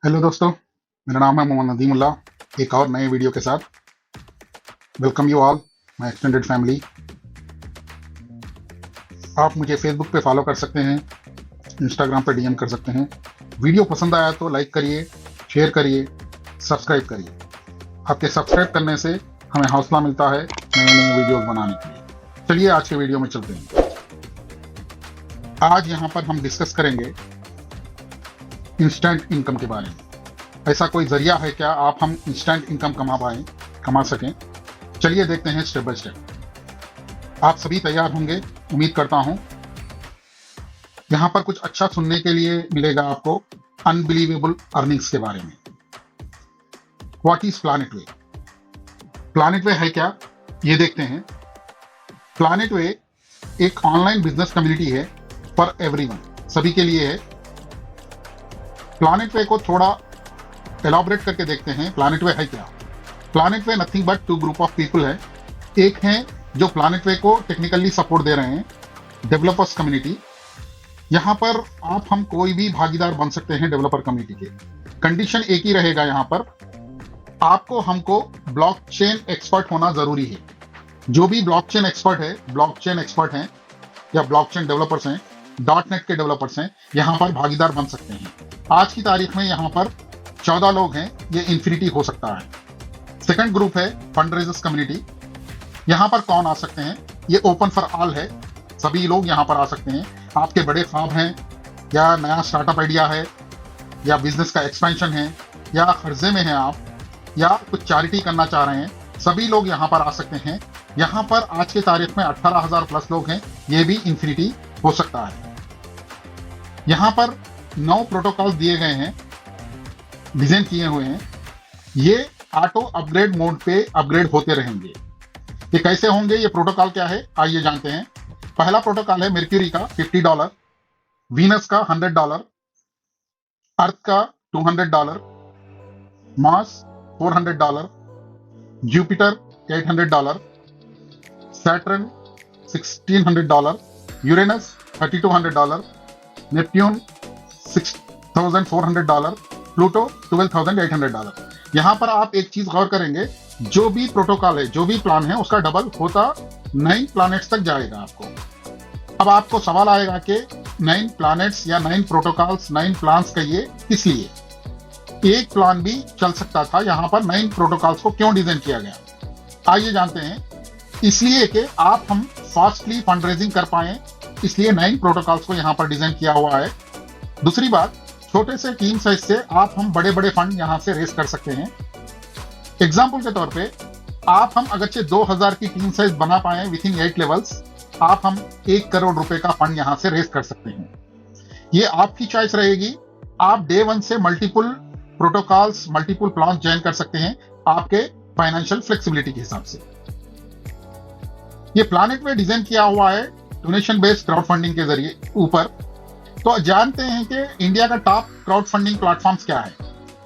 Hello दोस्तों, मेरा नाम है मोहम्मद नदीमुल्ला। एक और नए वीडियो के साथ welcome you all my extended family. आप मुझे फेसबुक पे फॉलो कर सकते हैं, इंस्टाग्राम पे डीएम कर सकते हैं। वीडियो पसंद आया तो लाइक करिए, शेयर करिए, सब्सक्राइब करिए। आपके सब्सक्राइब करने से हमें हौसला मिलता है नए नए वीडियोस बनाने के लिए। चलिए आज के वीडियो में चलते हैं। आज यहाँ पर हम डिस्कस करेंगे इंस्टेंट इनकम के बारे में। ऐसा कोई जरिया है क्या हम इंस्टेंट इनकम कमा सकें? चलिए देखते हैं स्टेप बाय स्टेप। आप सभी तैयार होंगे, उम्मीद करता हूं। यहां पर कुछ अच्छा सुनने के लिए मिलेगा आपको अनबिलीवेबल अर्निंग्स के बारे में। What is Planet Way? Planet वे है क्या, ये देखते हैं। प्लैनेट वे एक ऑनलाइन बिजनेस कम्युनिटी है फॉर एवरीवन, सभी के लिए है। प्लैनेट वे को थोड़ा एलॉबरेट करके देखते हैं। प्लैनेट वे है क्या? Planet way nothing but two group of people है। एक हैं जो प्लैनेट वे को टेक्निकली सपोर्ट दे रहे हैं, डेवलपर्स कम्युनिटी। यहाँ पर हम कोई भी भागीदार बन सकते हैं डेवलपर कम्युनिटी के। कंडीशन एक ही रहेगा, यहाँ पर आपको हमको ब्लॉकचेन एक्सपर्ट होना जरूरी है। जो भी ब्लॉकचेन एक्सपर्ट हैं या ब्लॉकचेन डेवलपर्स हैं, .NET के डेवलपर्स हैं, यहाँ पर भागीदार बन सकते हैं। आज की तारीख में यहाँ पर 14 लोग हैं, ये इन्फिनिटी हो सकता है। सेकंड ग्रुप है फंड रेजर्स कम्युनिटी। यहाँ पर कौन आ सकते हैं? ये ओपन फॉर ऑल है, सभी लोग यहाँ पर आ सकते हैं। आपके बड़े ख्वाब हैं, या नया स्टार्टअप आइडिया है, या बिजनेस का एक्सपेंशन है, या कर्जे में हैं आप, या कुछ चैरिटी करना चाह रहे हैं, सभी लोग यहाँ पर आ सकते हैं। यहाँ पर आज की तारीख में 18,000 प्लस लोग हैं, ये भी इन्फिनिटी हो सकता है। यहाँ पर 9 प्रोटोकॉल दिए गए हैं, डिजाइन किए हुए हैं। ये ऑटो अपग्रेड मोड पे अपग्रेड होते रहेंगे। ये कैसे होंगे, ये प्रोटोकॉल क्या है, आइए जानते हैं। पहला प्रोटोकॉल है मर्क्यूरी का $50, वीनस का $100, अर्थ का $200, Mars $400, Jupiter $800, Saturn $1,600, Uranus $3,200, Neptune $6,400, Pluto $12,800। यहां पर आप एक चीज गौर करेंगे, जो भी प्रोटोकॉल है, जो भी प्लान है, उसका डबल होता 9 प्लैनेट्स तक जाएगा आपको। अब आपको सवाल आएगा कि 9 प्लैनेट्स या 9 प्रोटोकॉल्स, 9 प्लान्स कहिए, किस लिए? एक प्लान भी चल सकता था, यहां पर 9 प्रोटोकॉल्स को क्यों डिजाइन किया गया? आइए जानते हैं। इसलिए कि हम फास्टली फंड रेजिंग कर पाए, इसलिए 9 प्रोटोकॉल्स को यहां पर डिजाइन किया हुआ है। दूसरी बात, छोटे से टीम साइज से हम बड़े बड़े फंड यहां से रेस कर सकते हैं। एग्जाम्पल के तौर पे हम अगरचे 2000 की टीम साइज बना पाए विथ इन 8 लेवल्स, हम 1 करोड़ रुपए का फंड यहां से रेस कर सकते हैं। ये आपकी चॉइस रहेगी। आप डे 1 से multiple protocols, multiple plan join कर सकते हैं आपके फाइनेंशियल फ्लेक्सिबिलिटी के हिसाब से। ये प्लैनेट में डिजाइन किया हुआ है डोनेशन बेस्ड क्राउड फंडिंग के जरिए ऊपर। तो जानते हैं कि इंडिया का टॉप क्राउड फंडिंग प्लेटफॉर्म्स क्या है।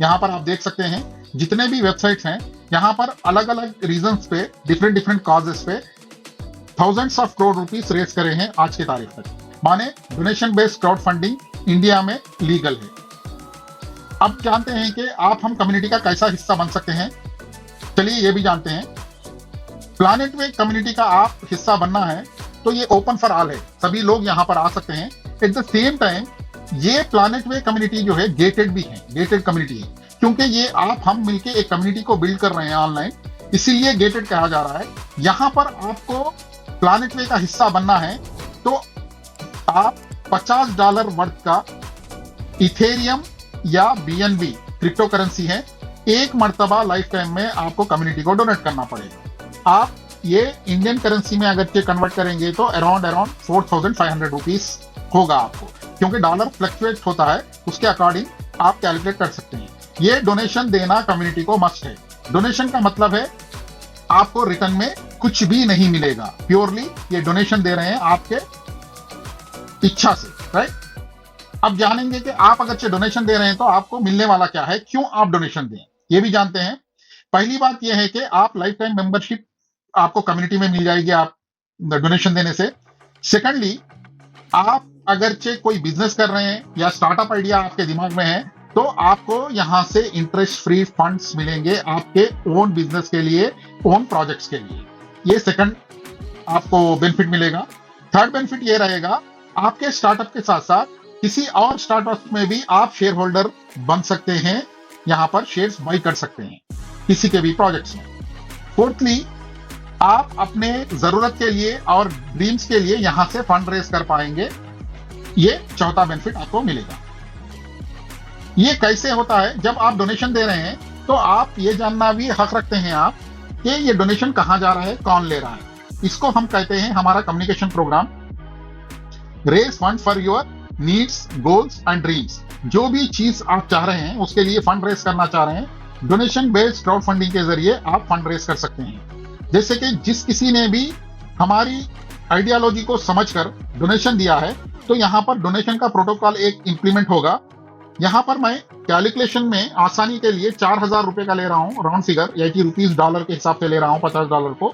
यहाँ पर आप देख सकते हैं जितने भी वेबसाइट्स हैं, यहाँ पर अलग अलग रीजंस पे, डिफरेंट कॉजेस पे thousands of crore rupees raise करे हैं आज की तारीख तक। माने donation based crowd funding India में लीगल है। अब जानते हैं कि हम कम्युनिटी का कैसा हिस्सा बन सकते हैं। चलिए ये भी जानते हैं। प्लैनेट वे कम्युनिटी का आप हिस्सा बनना है तो ये ओपन फॉर ऑल है, सभी लोग यहाँ पर आ सकते हैं। एट द सेम टाइम ये प्लैनेट वे कम्युनिटी जो है गेटेड भी है, गेटेड कम्युनिटी है, क्योंकि ये हम मिलके एक कम्युनिटी को बिल्ड कर रहे हैं ऑनलाइन, इसीलिए गेटेड कहा जा रहा है। यहाँ पर आपको प्लैनेट वे का हिस्सा बनना है तो आप $50 वर्थ का इथेरियम या BNB क्रिप्टो करेंसी है, एक मर्तबा लाइफ टाइम में आपको कम्युनिटी को डोनेट करना पड़ेगा। आप ये इंडियन करेंसी में अगर के कन्वर्ट करेंगे तो अराउंड 4,500 रुपीस होगा आपको, क्योंकि डॉलर फ्लक्चुएट होता है, उसके अकॉर्डिंग आप कैलकुलेट कर सकते हैं। ये डोनेशन देना कम्युनिटी को मस्ट है। डोनेशन का मतलब है आपको रिटर्न में कुछ भी नहीं मिलेगा, प्योरली ये डोनेशन दे रहे हैं आपके इच्छा से, राइट। अब जानेंगे कि आप अगर डोनेशन दे रहे हैं तो आपको मिलने वाला क्या है, क्यों आप डोनेशन दें, ये भी जानते हैं। पहली बात यह है कि आप लाइफ टाइम मेंबरशिप आपको कम्युनिटी में मिल जाएगी आप डोनेशन देने से। सेकंडली, आप अगरचे कोई बिजनेस कर रहे हैं या स्टार्टअप आइडिया आपके दिमाग में है, तो आपको यहाँ से इंटरेस्ट फ्री फंड्स मिलेंगे आपके ओन बिजनेस के लिए, ओन प्रोजेक्ट्स के लिए। ये सेकंड आपको बेनिफिट मिलेगा। थर्ड बेनिफिट ये रहेगा, आपके स्टार्टअप के साथ साथ किसी और स्टार्टअप में भी आप शेयर होल्डर बन सकते हैं, यहाँ पर शेयर्स बाई कर सकते हैं किसी के भी प्रोजेक्ट्स में। फोर्थली, आप अपने जरूरत के लिए और ड्रीम्स के लिए यहां से फंड रेज कर पाएंगे। ये चौथा बेनिफिट आपको मिलेगा। ये कैसे होता है? जब आप डोनेशन दे रहे हैं तो आप ये जानना भी हक रखते हैं आप कि ये डोनेशन कहां जा रहा है, कौन ले रहा है। इसको हम कहते हैं हमारा communication program, raise fund for your needs, goals and dreams. जो भी चीज आप चाह रहे हैं उसके लिए फंड रेज करना चाह रहे हैं, डोनेशन बेस्ड क्राउड फंडिंग के जरिए आप फंड रेज कर सकते हैं। जैसे कि जिस किसी ने भी हमारी आइडियोलॉजी को समझकर डोनेशन दिया है, तो यहाँ पर डोनेशन का प्रोटोकॉल एक इंप्लीमेंट होगा। यहाँ पर मैं कैलकुलेशन में आसानी के लिए 4,000 रुपए का ले रहा हूँ, राउंड फिगर, 80 रुपीज डॉलर के हिसाब से ले रहा हूँ, $50 को।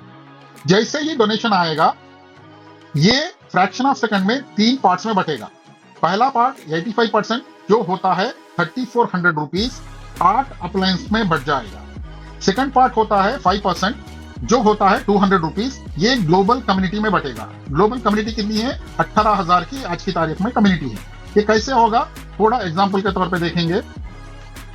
जैसे ही डोनेशन आएगा, ये फ्रैक्शन ऑफ सेकंड में 3 पार्ट्स में बटेगा। पहला पार्ट 85% जो होता है 3,400 रुपीज 8 अप्लायंस में बढ़ जाएगा। सेकंड पार्ट होता है 5% जो होता है 200 रुपीज, ये ग्लोबल कम्युनिटी में बटेगा। ग्लोबल कम्युनिटी कितनी है? 18,000 की आज की तारीख में कम्युनिटी है। ये कैसे होगा? थोड़ा एग्जाम्पल के तौर पे देखेंगे।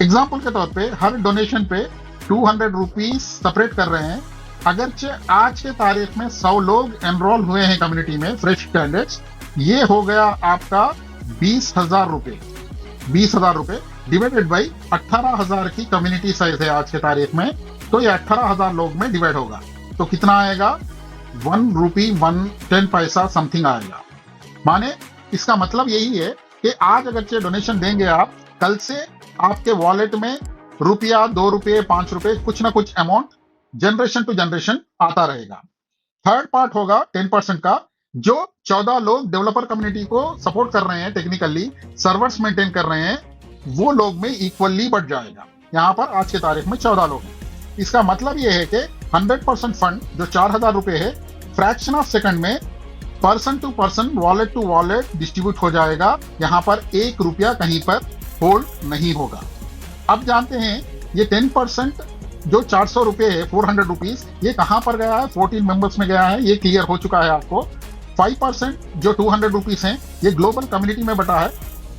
एग्जाम्पल के तौर पे हर डोनेशन पे 200 रुपीज सेपरेट कर रहे हैं। अगरचे आज के तारीख में 100 लोग एनरोल हुए हैं कम्युनिटी में, फ्रेश कैंडिडेट्स, ये हो गया आपका 20,000 रुपए। 20,000 रुपए डिवाइडेड बाई 18,000 की कम्युनिटी साइज है आज के तारीख में, तो ये 18,000 लोग में डिवाइड होगा तो कितना आएगा? 1 रुपी 10 पैसा समथिंग आएगा। माने इसका मतलब यही है कि आज अगर डोनेशन देंगे आप, कल से आपके वॉलेट में रुपया, 2 रुपये, 5 रुपये, कुछ ना कुछ अमाउंट जनरेशन टू जनरेशन आता रहेगा। थर्ड पार्ट होगा 10% का, जो 14 लोग डेवलपर कम्युनिटी को सपोर्ट कर रहे हैं, टेक्निकली सर्वर्स मेंटेन कर रहे हैं, वो लोग में इक्वली बढ़ जाएगा। यहाँ पर आज के तारीख में 14 लोग हैं। इसका मतलब यह है कि 100% फंड जो 4,000 रुपए है, फ्रैक्शन ऑफ सेकंड में person to person, wallet to wallet distribute हो जाएगा। यहाँ पर 1 रुपया कहीं पर होल्ड नहीं होगा। अब जानते हैं ये 10% जो 400 रुपए है, 400 रुपीज, ये कहां पर गया है? 14 मेंबर्स में गया है, ये क्लियर हो चुका है आपको। 5% जो 200 रुपीज है, ये ग्लोबल कम्युनिटी में बटा है,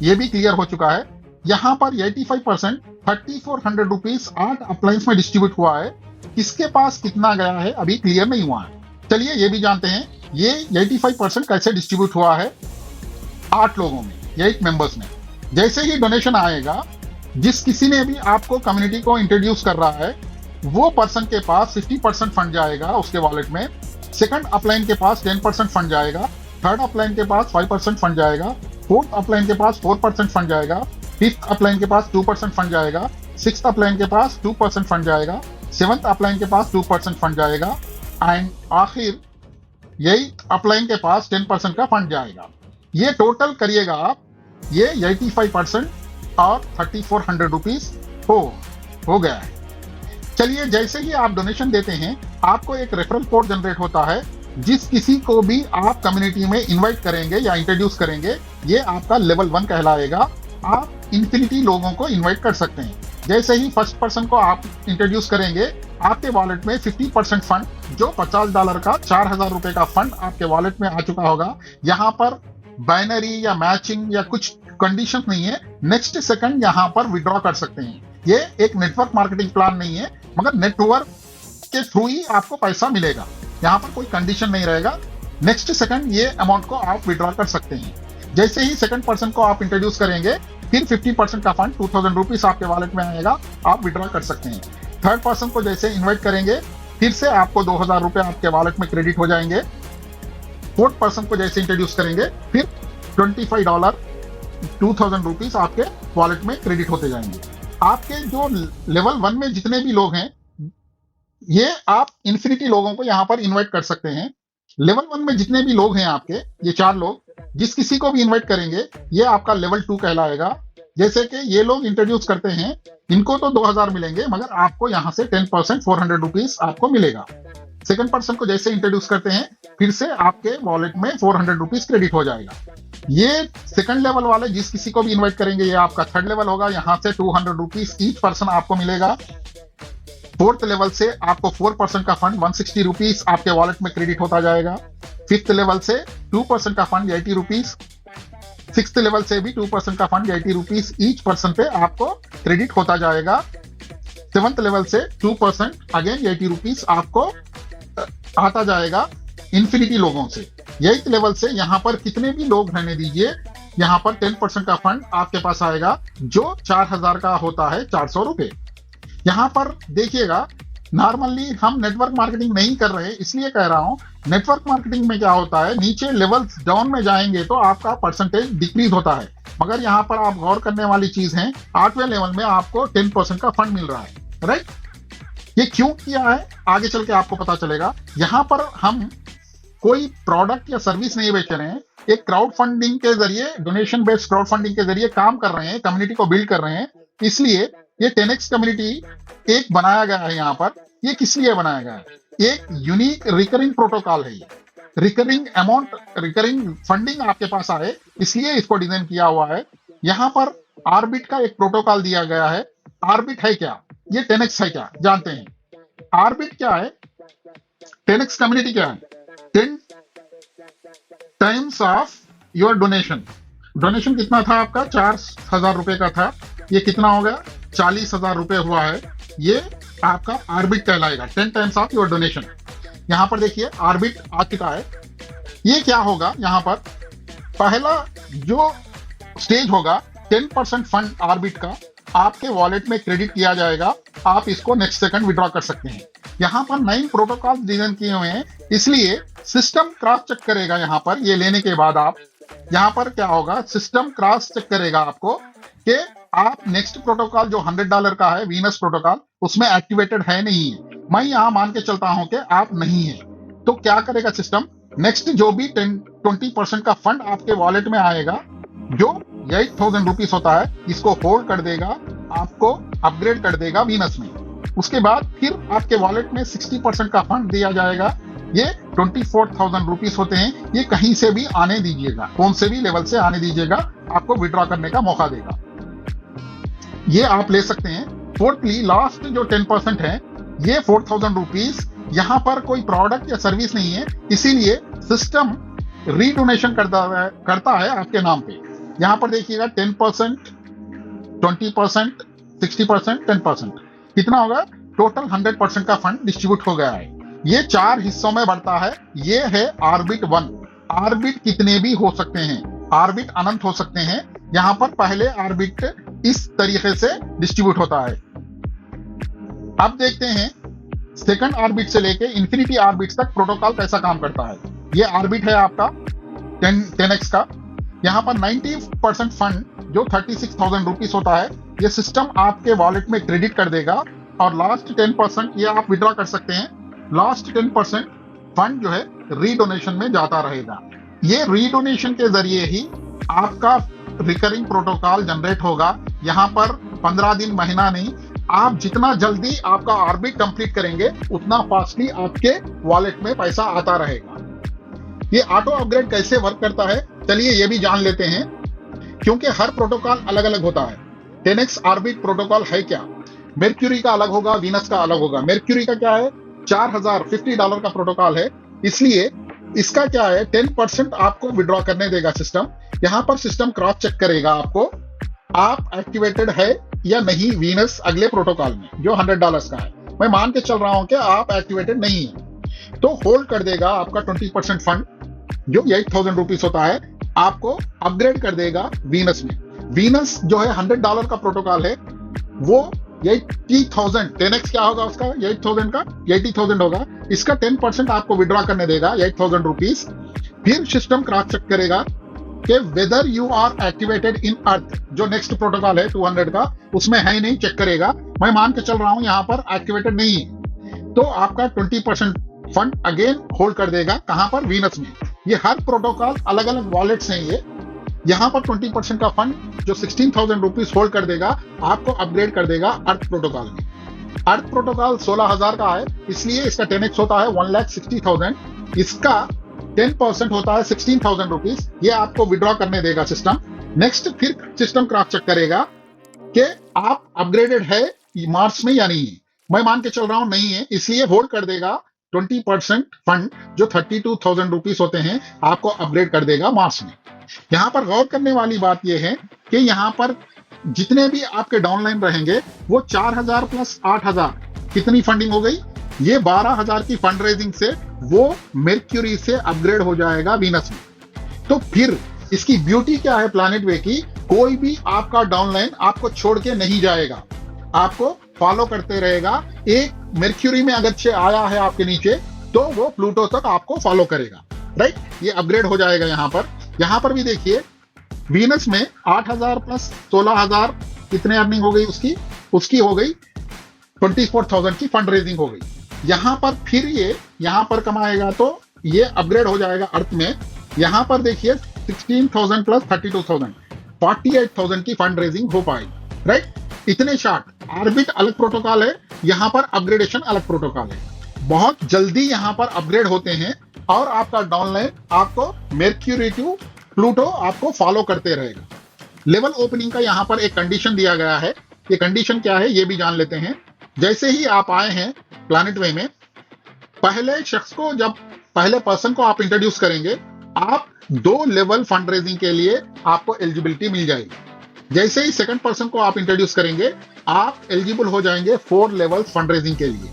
ये भी क्लियर हो चुका है। यहाँ पर 85% 3,400 रुपीज 8 अप्लायंस में डिस्ट्रीब्यूट हुआ है। किसके पास कितना गया है अभी क्लियर नहीं हुआ है। चलिए ये भी जानते हैं, ये 85% कैसे डिस्ट्रीब्यूट हुआ है? 8 लोगों में, 8 मेंबर्स में। जैसे ही डोनेशन आएगा, जिस किसी ने भी आपको कम्युनिटी को इंट्रोड्यूस कर रहा है, वो पर्सन के पास 50% फंड जाएगा उसके वॉलेट में। सेकंड अपलाइन के पास 10% फंड जाएगा। थर्ड अपलाइन के पास 5% फंड जाएगा। फोर्थ अपलाइन के पास 4% फंड जाएगा। फिफ्थ अपलाइन के पास 2% फंड जाएगा। सिक्स्थ अपलाइन के पास 2% फंड जाएगा। सेवंथ अपलाइन के पास 2% फंड जाएगा। एंड आखिर यही अपलाइन के पास 10% का फंड जाएगा। ये टोटल करिएगा आप, ये 85% और 3,400 रुपीज हो गया है। चलिए जैसे ही आप डोनेशन देते हैं, आपको एक रेफरल कोड जनरेट होता है। जिस किसी को भी आप कम्युनिटी में इनवाइट करेंगे या इंट्रोड्यूस करेंगे, ये आपका लेवल 1 कहलाएगा। आप इन्फिनिटी लोगों को इनवाइट कर सकते हैं। जैसे ही फर्स्ट पर्सन को आप इंट्रोड्यूस करेंगे, आपके वॉलेट में 50% फंड, जो $50 का 4,000 रुपए का फंड आपके वॉलेट में आ चुका होगा। यहाँ पर बाइनरी या मैचिंग या कुछ कंडीशन नहीं है, नेक्स्ट सेकंड यहाँ पर विड्रॉ कर सकते हैं। ये एक नेटवर्क मार्केटिंग प्लान नहीं है, मगर नेटवर्क के थ्रू ही आपको पैसा मिलेगा। यहाँ पर कोई कंडीशन नहीं रहेगा, नेक्स्ट सेकंड ये अमाउंट को आप विड्रॉ कर सकते हैं। जैसे ही सेकंड पर्सन को आप इंट्रोड्यूस करेंगे, फिर 50% का फंड 2,000 रुपीज आपके वॉलेट में आएगा, आप विड्रॉ कर सकते हैं। थर्ड पर्सन को जैसे इन्वाइट करेंगे, फिर से आपको 2,000 रुपए आपके वॉलेट में क्रेडिट हो जाएंगे। फोर्थ पर्सन को जैसे इंट्रोड्यूस करेंगे, फिर $25 2,000 रुपीज आपके वॉलेट में क्रेडिट होते जाएंगे। आपके जो लेवल 1 में जितने भी लोग हैं, ये आप इन्फिनिटी लोगों को यहाँ पर इनवाइट कर सकते हैं। लेवल 1 में जितने भी लोग हैं आपके, ये 4 लोग, जिस किसी को भी इनवाइट करेंगे, ये आपका लेवल 2 कहलाएगा। जैसे कि ये लोग इंट्रोड्यूस करते हैं, इनको तो 2,000 मिलेंगे, मगर आपको यहाँ से 10% 400 रुपीज आपको मिलेगा। सेकंड पर्सन को जैसे इंट्रोड्यूस करते हैं, फिर से आपके वॉलेट में 400 रुपीज क्रेडिट हो जाएगा। ये सेकंड लेवल वाले जिस किसी को भी इन्वाइट करेंगे ये आपका थर्ड लेवल होगा, यहाँ से 200 रुपीज ईच पर्सन आपको मिलेगा। फोर्थ लेवल से आपको 4% का फंड 160 रुपीज आपके वॉलेट में क्रेडिट होता जाएगा। फिफ्थ लेवल से 2% का फंड 80 रुपीज। सिक्स्थ लेवल से भी 2% का फंड 80 रुपीज ईच पर्सन पे आपको क्रेडिट होता जाएगा। सेवंथ लेवल से 2% अगेन 80 रुपीज आपको आता जाएगा इन्फिनिटी लोगों से। एट्थ लेवल से यहाँ पर कितने भी लोग रहने दीजिए, यहाँ पर 10% का फंड आपके पास आएगा जो 4000 का होता है 400 रुपए। यहाँ पर देखिएगा, नॉर्मली हम नेटवर्क मार्केटिंग नहीं कर रहे, इसलिए कह रहा हूं नेटवर्क मार्केटिंग में क्या होता है, नीचे लेवल्स डाउन में जाएंगे तो आपका परसेंटेज डिक्रीज होता है, मगर यहाँ पर आप गौर करने वाली चीज है 8वें लेवल में आपको 10% का फंड मिल रहा है, राइट। ये क्यों किया है आगे चल के आपको पता चलेगा। यहाँ पर हम कोई प्रोडक्ट या सर्विस नहीं बेच रहे हैं, एक क्राउड फंडिंग के जरिए, डोनेशन बेस्ड क्राउड फंडिंग के जरिए काम कर रहे हैं, कम्युनिटी को बिल्ड कर रहे हैं। इसलिए ये 10x कम्युनिटी एक बनाया गया है। यहाँ पर ये किस लिए बनाया गया है, एक यूनिक रिकरिंग प्रोटोकॉल है। ये रिकरिंग अमाउंट, रिकरिंग फंडिंग आपके पास आए, इसलिए इसको डिजाइन किया हुआ है। यहाँ पर आरबिट का एक प्रोटोकॉल दिया गया है। आरबिट है क्या, ये 10x है क्या, जानते हैं। आरबिट क्या है, 10x कम्युनिटी क्या है, 10 times of your donation. Donation कितना था आपका, 4000 रुपए का था, ये कितना हो गया, 40,000 रुपए हुआ है। ये आपका आरबिट कहलाएगा, 10 टाइम्स ऑफ योर डोनेशन। यहां पर देखिए आरबिट आ चुका है। ये क्या होगा, यहां पर पहला जो स्टेज होगा 10% फंड आरबिट का आपके वॉलेट में क्रेडिट किया जाएगा, आप इसको नेक्स्ट सेकंड विड्रॉ कर सकते हैं। यहाँ पर 9 प्रोटोकॉल डिजाइन किए हुए हैं, इसलिए सिस्टम क्रॉस चेक करेगा। यहाँ पर ये लेने के बाद आप यहाँ पर क्या होगा, सिस्टम क्रॉस चेक करेगा आपको कि आप नेक्स्ट प्रोटोकॉल जो $100 का है, वीनस प्रोटोकॉल, उसमें एक्टिवेटेड है नहीं है। मैं यहाँ मान के चलता हूं कि आप नहीं है, तो क्या करेगा सिस्टम, नेक्स्ट जो भी 20% का फंड आपके वॉलेट में आएगा जो 8000 रुपीज होता है, इसको होल्ड कर देगा, आपको अपग्रेड कर देगा वीनस में। उसके बाद फिर आपके वॉलेट में 60% का फंड दिया जाएगा। ये 24,000 रुपीज होते हैं। ये कहीं से भी आने दीजिएगा, कौन से भी लेवल से आने दीजिएगा, आपको विड्रॉ करने का मौका देगा। ये आप ले सकते हैं। फोर्थली लास्ट जो 10% है, ये 4000 रुपीज, यहाँ पर कोई प्रोडक्ट या सर्विस नहीं है, इसीलिए सिस्टम रीडोनेशन करता है आपके नाम पे। यहाँ पर देखिएगा 10%, 20%, 60%, 10%, कितना होगा, टोटल 100% का फंड डिस्ट्रीब्यूट हो गया है। ये 4 हिस्सों में बढ़ता है। ये है आरबिट 1। आरबिट कितने भी हो सकते हैं, आरबिट अनंत हो सकते हैं। यहाँ पर पहले आरबिट इस तरीके से डिस्ट्रीब्यूट होता है। अब देखते हैं सेकंड आरबिट से लेके इंफिनिटी आरबिट तक प्रोटोकॉल कैसा काम करता है। ये आरबिट है आपका 10x का। यहाँ पर 90% फंड जो 36,000 रुपीज होता है, ये सिस्टम आपके वॉलेट में क्रेडिट कर देगा, और लास्ट 10% ये आप विड्रॉ कर सकते हैं। लास्ट 10% फंड जो है रीडोनेशन में जाता रहेगा। ये रीडोनेशन के जरिए ही आपका रिकरिंग प्रोटोकॉल जनरेट होगा। यहाँ पर 15 दिन, महीना नहीं, आप जितना जल्दी आपका आरबिट कंप्लीट करेंगे उतना फास्टली आपके वॉलेट में पैसा आता रहेगा। ये ऑटो अपग्रेड कैसे वर्क करता है, चलिए ये भी जान लेते हैं, क्योंकि हर प्रोटोकॉल अलग अलग होता है। 10x आरबिट प्रोटोकॉल है क्या, मेर्क्यूरी का अलग होगा, वीनस का अलग होगा। मेर्क्यूरी का क्या है, $4050 का प्रोटोकॉल है, इसलिए इसका क्या है, 10% आपको विड्रॉ करने देगा सिस्टम। यहाँ पर सिस्टम क्रॉस चेक करेगा आपको, आप एक्टिवेटेड है या नहीं वीनस अगले प्रोटोकॉल में जो $100 का है। मैं मान के चल रहा हूं कि आप एक्टिवेटेड नहीं है, तो होल्ड कर देगा आपका 20% फंड जो 8000 रुपीज होता है, आपको अपग्रेड कर देगा वीनस में। वीनस जो है $100 का प्रोटोकॉल है, वो 80,000, 10x क्या होगा उसका, 8000 का 80,000 होगा। इसका 10% आपको विड्रॉ करने देगा 8000 रुपीज। फिर सिस्टम क्रॉस चेक करेगा कि whether you are activated in Earth, जो नेक्स्ट प्रोटोकॉल है 200 का, उसमें है ही नहीं, चेक करेगा। मैं मान के चल रहा हूं यहाँ पर एक्टिवेटेड नहीं है, तो आपका 20% फंड अगेन होल्ड कर देगा, कहां पर, वीनस में। ये हर प्रोटोकॉल अलग अलग वॉलेट्स हैं। ये यहाँ पर 20% का फंड जो 16,000 रुपीज होल्ड कर देगा, आपको अपग्रेड कर देगा अर्थ प्रोटोकॉल में। अर्थ प्रोटोकॉल 16,000 का है, इसलिए इसका 10x होता है 1,60,000। इसका 10% होता है 16,000 रुपीज, ये आपको विड्रॉ करने देगा सिस्टम। नेक्स्ट फिर सिस्टम क्रॉस चेक करेगा कि आप अपग्रेडेड है मार्च में या नहीं है। मैं मान के चल रहा हूं नहीं है, इसलिए होल्ड कर देगा। 20% फंड जो 32,000 रुपीज होते हैं आपको अपग्रेड कर देगा मार्च में। यहां पर गौर करने वाली बात यह है कि यहां पर जितने भी आपके डाउनलाइन रहेंगे वो 4,000 प्लस 8,000 कितनी फंडिंग हो गई, ये 12,000 की फंड रेजिंग से वो मेर्क्यूरी से अपग्रेड हो जाएगा वीनस में। तो फिर इसकी ब्यूटी क्या है प्लैनेट वे की, कोई भी आपका डाउनलाइन आपको छोड़ के नहीं जाएगा, आपको फॉलो करते रहेगा। एक मेर्क्यूरी में अगर छे आया है आपके नीचे तो वो प्लूटो तक आपको फॉलो करेगा, राइट। ये अपग्रेड हो जाएगा। यहां पर भी देखिए वीनस में 8,000 प्लस 16,000 कितने अर्निंग हो गई उसकी हो गई 24,000 की फंड रेजिंग हो गई। यहां पर फिर ये यहां पर कमाएगा तो ये अपग्रेड हो जाएगा अर्थ में। यहां पर देखिए 16,000 प्लस 32,000 48,000 की फंड रेजिंग हो पाएगी, राइट। इतने शॉर्ट। ऑर्बिट अलग प्रोटोकॉल है, यहां पर अपग्रेडेशन अलग प्रोटोकॉल है। बहुत जल्दी यहां पर अपग्रेड होते हैं और आपका डाउनलाइन आपको मेर्क्यूरी टू प्लूटो आपको फॉलो करते रहेगा। लेवल ओपनिंग का यहां पर एक कंडीशन दिया गया है। ये कंडीशन क्या है ये भी जान लेते हैं। जैसे ही आप आए हैं प्लैनेट वे में, पहले शख्स को जब पहले पर्सन को आप इंट्रोड्यूस करेंगे, आप 2 लेवल फंड रेजिंग के लिए आपको एलिजिबिलिटी मिल जाएगी। जैसे ही सेकंड पर्सन को आप इंट्रोड्यूस करेंगे, आप एलिजिबल हो जाएंगे 4 लेवल फंड रेजिंग के लिए।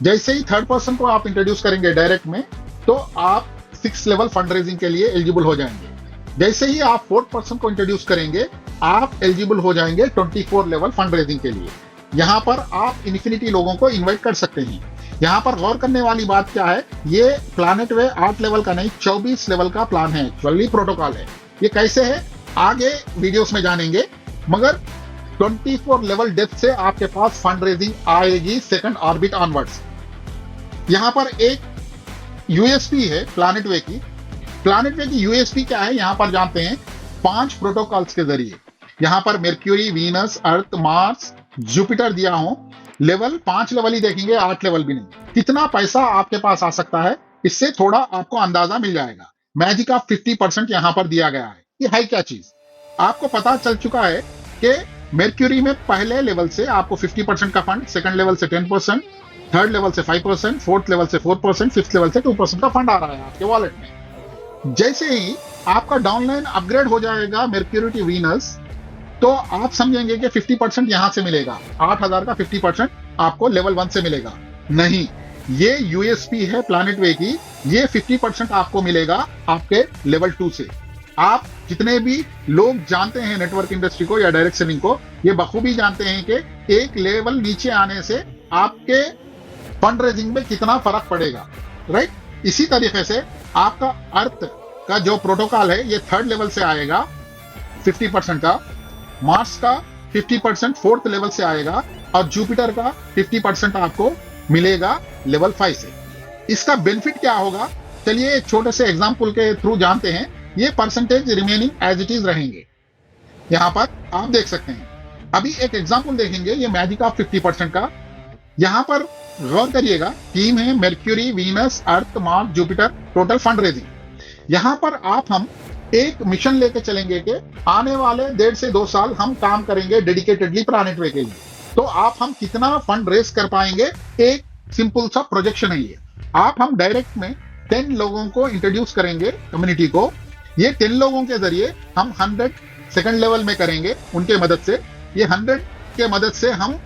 जैसे ही थर्ड पर्सन को आप इंट्रोड्यूस करेंगे डायरेक्ट में, तो आप 6 लेवल फंड रेजिंग के लिए एलिजिबल हो जाएंगे। जैसे ही आप फोर्थ पर्सन को इंट्रोड्यूस करेंगे, आप एलिजिबल हो जाएंगे 24 लेवल फंड रेजिंग के लिए। यहां पर आप इन्फिनिटी लोगों को इनवाइट कर सकते हैं। यहां पर गौर करने वाली बात क्या है, ये प्लैनेट वे 8 लेवल का नहीं 24 लेवल का प्लान है, एक्चुअली प्रोटोकॉल है। ये कैसे है आगे वीडियोस में जानेंगे, मगर 24 लेवल डेप्थ से आपके पास फंड रेजिंग आएगी सेकंड ऑर्बिट ऑनवर्ड्स। यहां पर एक यूएसपी है प्लैनेट वे की। प्लैनेट वे की यूएसपी क्या है यहां पर जानते हैं। 5 प्रोटोकॉल्स के जरिए यहां पर मेर्क्यूरी, वीनस, अर्थ, मार्स, जुपिटर दिया हो। लेवल 5 लेवल ही देखेंगे, 8 लेवल भी नहीं। कितना पैसा आपके पास आ सकता है, इससे थोड़ा आपको अंदाजा मिल जाएगा। मैजिक ऑफ 50% यहां पर दिया गया है। ये है क्या चीज, आपको पता चल चुका है कि मेर्क्यूरी में पहले लेवल से आपको 50% का फंड, सेकंड लेवल से 10%, थर्ड लेवल से 5%, फोर्थ लेवल से 4%, फिफ्थ लेवल से 2% का फंड आ रहा है आपके वॉलेट में। जैसे ही आपका डाउनलाइन अपग्रेड हो जाएगा मेर्क्यूरी टू वीनस, तो आप समझेंगे कि 50% यहां से मिलेगा। 8,000 का 50% आपको लेवल 1 से मिलेगा। नहीं, ये यूएसपी है प्लैनेट वे की। ये 50% आपको मिलेगा आपके लेवल 2 से। आप जितने भी लोग जानते हैं नेटवर्क इंडस्ट्री को या डायरेक्ट सेलिंग को, ये बखूबी जानते हैं कि एक लेवल नीचे आने से आपके फंड रेजिंग में कितना फर्क पड़ेगा, राइट। इसी तरीके से आपका अर्थ का जो प्रोटोकॉल है ये थर्ड लेवल से आएगा 50% का, मार्स का 50% फोर्थ लेवल से आएगा, और जुपिटर का 50% आपको मिलेगा लेवल 5 से। इसका बेनिफिट क्या होगा, चलिए एक छोटे से एग्जांपल के थ्रू जानते हैं। ये percentage remaining as it is रहेंगे, यहां पर आप देख सकते हैं। अभी एक एग्जांपल देखेंगे, ये मैजिक ऑफ 50% का। यहां पर गौर करिएगा, टीम है Mercury, Venus, Earth, Mars, Jupiter, total fund raising. यहां पर हम एक मिशन लेके चलेंगे कि आने वाले 1.5 से 2 साल हम काम करेंगे डेडिकेटेडली प्लैनेट वे के लिए। तो हम कितना फंड रेज कर पाएंगे, एक सिंपल सा प्रोजेक्शन है ये। हम डायरेक्ट में 10 लोगों को इंट्रोड्यूस करेंगे कम्युनिटी को। ये 10 लोगों के जरिए हम 100 सेकंड लेवल में करेंगे उनके मदद से। ये 100 के मदद से हम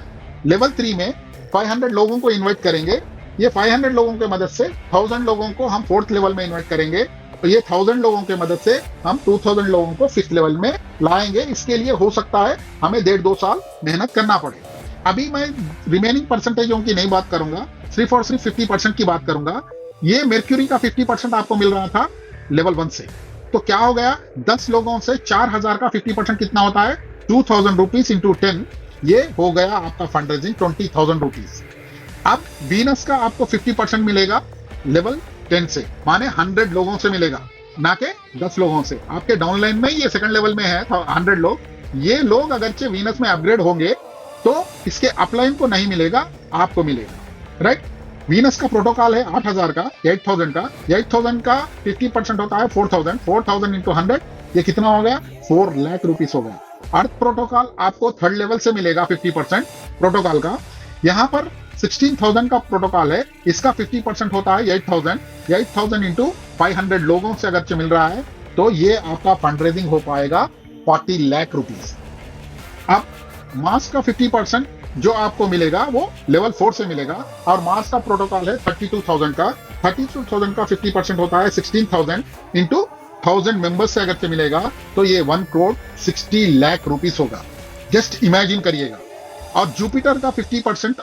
लेवल 3 में 500 लोगों को इन्वाइट करेंगे। ये 500 लोगों के मदद से 1000 लोगों को हम 4th लेवल में इन्वाइट करेंगे। तो ये 1000 लोगों के मदद से हम 2000 लोगों को 5th लेवल में लाएंगे। इसके लिए हो सकता है हमें 1.5-2 साल मेहनत करना पड़े। अभी मैं रिमेनिंग परसेंटेजों की नहीं बात करूंगा, सिर्फ और सिर्फ 50% की बात करूंगा। ये मेर्क्यूरी का 50% आपको मिल रहा था लेवल 1 से। तो क्या हो गया, 10 लोगों से 4,000 का 50% कितना होता है, 2,000 रुपीज इंटू 10। ये हो गया आपका फंड रेजिंग 20,000 रुपीज। अब वीनस का आपको 50% मिलेगा लेवल 10 से, माने 100 लोगों से मिलेगा, ना के 10 लोगों से। आपके डाउनलाइन में ये सेकंड लेवल में है 100 लोग। ये लोग अगरचे वीनस में अपग्रेड होंगे तो इसके अपलाइन को नहीं मिलेगा, आपको मिलेगा, राइट। वीनस का प्रोटोकॉल है 8,000 का, 8,000 का, 8,000 का 50% होता है 4,000, 4,000 इंटू 100, ये कितना हो गया? 4 लाख रुपीस हो गया। अर्थ प्रोटोकॉल आपको थर्ड लेवल से मिलेगा 50% प्रोटोकॉल का। यहाँ पर 16,000 का प्रोटोकॉल है, इसका 50% होता है 8,000, 8,000 इंटू 500 लोगों से अगर मिल रहा है तो ये आपका फंड रेजिंग हो पाएगा 40 लाख रुपीस। अब मास का 50% जो आपको मिलेगा वो लेवल 4 से मिलेगा, और मास का प्रोटोकॉल है 32,000 का, 32,000 का 50% होता है 16,000 इंटू 1,000 मेंबर्स से अगर मिलेगा तो ये 1 करोड़ 60 लाख रुपीस होगा। जस्ट इमेजिन करिएगा। और जुपिटर का 50%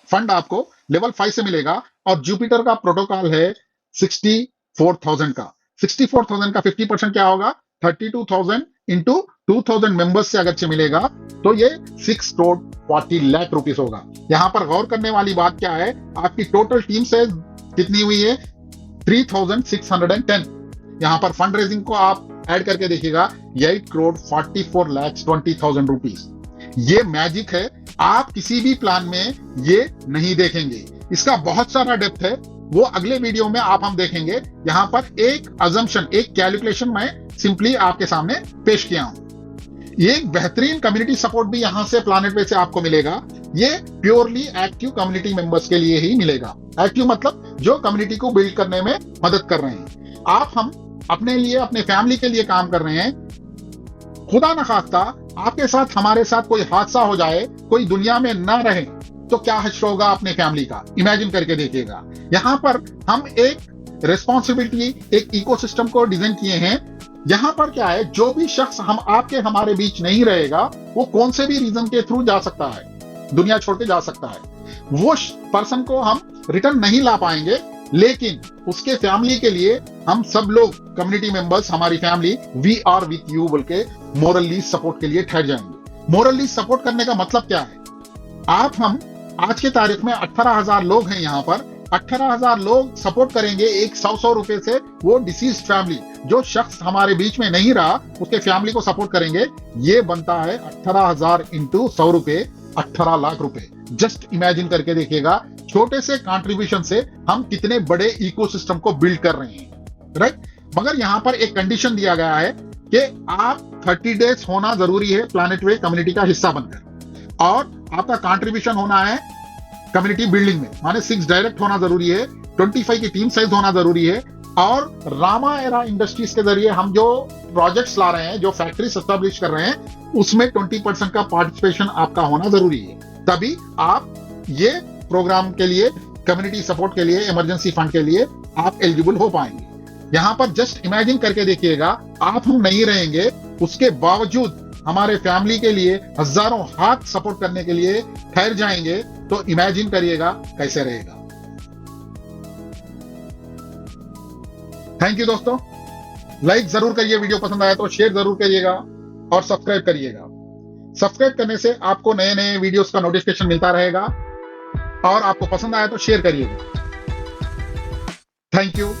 फंड आपको लेवल 5 से मिलेगा, और जुपिटर का प्रोटोकॉल है 64,000 का। 64,000 का 50% क्या होगा? 32,000 इंटू 2,000 मेंबर्स से अगर मिलेगा तो ये 6 करोड़ 40 लाख रुपीस होगा। यहां पर गौर करने वाली बात क्या है, आपकी टोटल टीम से कितनी हुई है? 3,610। यहां पर फंड रेजिंग को आप ऐड करके देखिएगा 8 करोड़ 44 लाख 20,000 रुपीस। ये मैजिक है, आप किसी भी प्लान में ये नहीं देखेंगे। इसका बहुत सारा डेप्थ है, वो अगले वीडियो में हम देखेंगे। यहां पर एक अजम्पशन, एक कैलकुलेशन मैं सिंपली आपके सामने पेश किया हूं। ये एक बेहतरीन कम्युनिटी सपोर्ट भी यहां से प्लैनेट पे से आपको मिलेगा। ये प्योरली एक्टिव कम्युनिटी मेंबर्स के लिए ही मिलेगा। एक्टिव मतलब जो कम्युनिटी को बिल्ड करने में मदद कर रहे हैं। हम अपने लिए, अपने फैमिली के लिए काम कर रहे हैं। खुदा न खास्ता आपके साथ, हमारे साथ कोई हादसा हो जाए, कोई दुनिया में ना रहे तो क्या हश्र होगा अपने फैमिली का? इमेजिन करके देखिएगा। यहां पर हम एक रिस्पॉन्सिबिलिटी, एक इकोसिस्टम को डिजाइन किए हैं। यहां पर क्या है, जो भी शख्स हमारे बीच नहीं रहेगा वो कौन से भी रीजन के थ्रू जा सकता है, दुनिया छोड़ के जा सकता है। वो पर्सन को हम रिटर्न नहीं ला पाएंगे, लेकिन उसके फैमिली के लिए हम सब लोग कम्युनिटी मेंबर्स, हमारी family, we are with you बोल के मोरली सपोर्ट के लिए ठहर जाएंगे। मोरली सपोर्ट करने का मतलब क्या है? हम आज के तारीख में 18,000 लोग हैं यहाँ पर। 18,000 लोग सपोर्ट करेंगे एक 100 रुपए से। वो डिसीज फैमिली, जो शख्स हमारे बीच में नहीं रहा, उसके फैमिली को सपोर्ट करेंगे। ये बनता है 18,000 इंटू 100 रुपए, 18 लाख रुपए। जस्ट इमेजिन करके देखिएगा, छोटे से कंट्रीब्यूशन से हम कितने बड़े इकोसिस्टम को बिल्ड कर रहे हैं, राइट? मगर यहाँ पर एक कंडीशन दिया गया है कि आप 30 डेज होना जरूरी है प्लैनेट वे कम्युनिटी का हिस्सा बनकर, और आपका कंट्रीब्यूशन होना है कम्युनिटी बिल्डिंग में, माने 6 डायरेक्ट होना जरूरी है, 25 की टीम साइज होना जरूरी है, और रामा एरा इंडस्ट्रीज के जरिए हम जो प्रोजेक्ट्स ला रहे हैं, जो फैक्ट्री एस्टैब्लिश कर रहे हैं, उसमें 20% का पार्टिसिपेशन आपका होना जरूरी है। तभी आप ये प्रोग्राम के लिए, कम्युनिटी सपोर्ट के लिए, इमरजेंसी फंड के लिए आप एलिजिबल हो पाएंगे। यहां पर जस्ट इमेजिन करके देखिएगा, हम नहीं रहेंगे, उसके बावजूद हमारे फैमिली के लिए हजारों हाथ सपोर्ट करने के लिए ठहर जाएंगे, तो इमेजिन करिएगा कैसे रहेगा। थैंक यू दोस्तों। लाइक जरूर करिए, वीडियो पसंद आया तो शेयर जरूर करिएगा, और सब्सक्राइब करिएगा। सब्सक्राइब करने से आपको नए नए वीडियोस का नोटिफिकेशन मिलता रहेगा, और आपको पसंद आया तो शेयर करिएगा। Thank you.